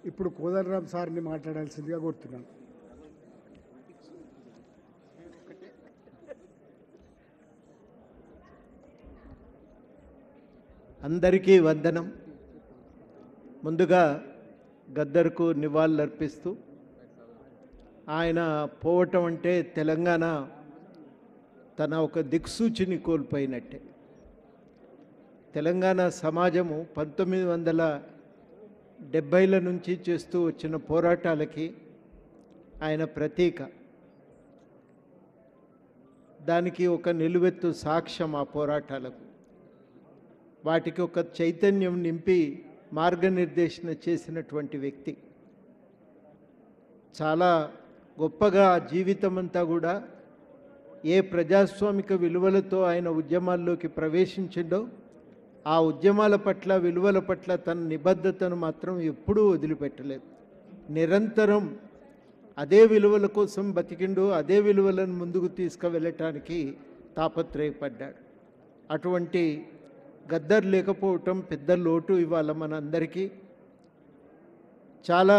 ఇప్పుడు కోదండరాం సార్ని మాట్లాడాల్సిందిగా కోరుతున్నాను. అందరికీ వందనం. ముందుగా గద్దర్కు నివాళులర్పిస్తూ, ఆయన పోవటం అంటే తెలంగాణ తన ఒక దిక్సూచిని కోల్పోయినట్టే. తెలంగాణ సమాజము 1970ల నుంచి చేస్తూ వచ్చిన పోరాటాలకి ఆయన ప్రతీక. దానికి ఒక నిలువెత్తు సాక్ష్యం ఆ పోరాటాలకు. వాటికి ఒక చైతన్యం నింపి మార్గనిర్దేశన చేసినటువంటి వ్యక్తి. చాలా గొప్పగా జీవితం అంతా కూడా ఏ ప్రజాస్వామిక విలువలతో ఆయన ఉద్యమాల్లోకి ప్రవేశించిండో ఆ ఉద్యమాల పట్ల, విలువల పట్ల తన నిబద్ధతను మాత్రం ఎప్పుడూ వదిలిపెట్టలేదు. నిరంతరం అదే విలువల కోసం బతికిండు, అదే విలువలను ముందుకు తీసుకువెళ్ళటానికి తాపత్రయపడ్డాడు. అటువంటి గద్దర్ లేకపోవటం పెద్ద లోటు ఇవాళ మనందరికీ. చాలా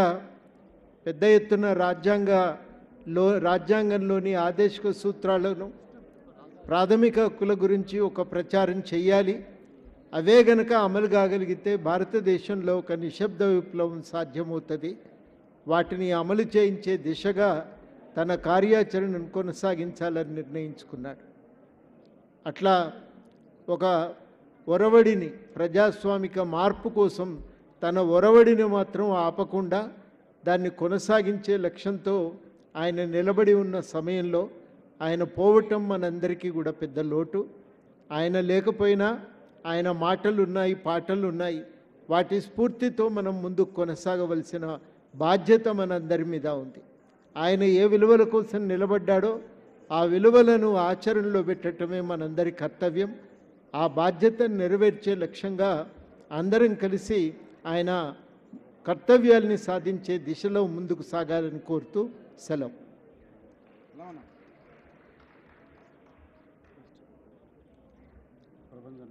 పెద్ద ఎత్తున రాజ్యాంగంలోని ఆదేశిక సూత్రాలను, ప్రాథమిక హక్కుల గురించి ఒక ప్రచారం చేయాలి. అవే గనక అమలు కాగలిగితే భారతదేశంలో ఒక నిశ్శబ్ద విప్లవం సాధ్యమవుతుంది. వాటిని అమలు చేయించే దిశగా తన కార్యాచరణను కొనసాగించాలని నిర్ణయించుకున్నాడు. అట్లా ఒక ఒరవడిని, ప్రజాస్వామిక మార్పు కోసం తన ఒరవడిని మాత్రం ఆపకుండా దాన్ని కొనసాగించే లక్ష్యంతో ఆయన నిలబడి ఉన్న సమయంలో ఆయన పోవటం మనందరికీ కూడా పెద్ద లోటు. ఆయన లేకపోయినా ఆయన మాటలు ఉన్నాయి, పాటలు ఉన్నాయి. వాటి స్ఫూర్తితో మనం ముందుకు కొనసాగవలసిన బాధ్యత మనందరి మీద ఉంది. ఆయన ఏ విలువల కోసం నిలబడ్డాడో ఆ విలువలను ఆచరణలో పెట్టడమే మనందరి కర్తవ్యం. ఆ బాధ్యతను నెరవేర్చే లక్ష్యంగా అందరం కలిసి ఆయన కర్తవ్యాల్ని సాధించే దిశలో ముందుకు సాగాలని కోరుతూ సెలవు.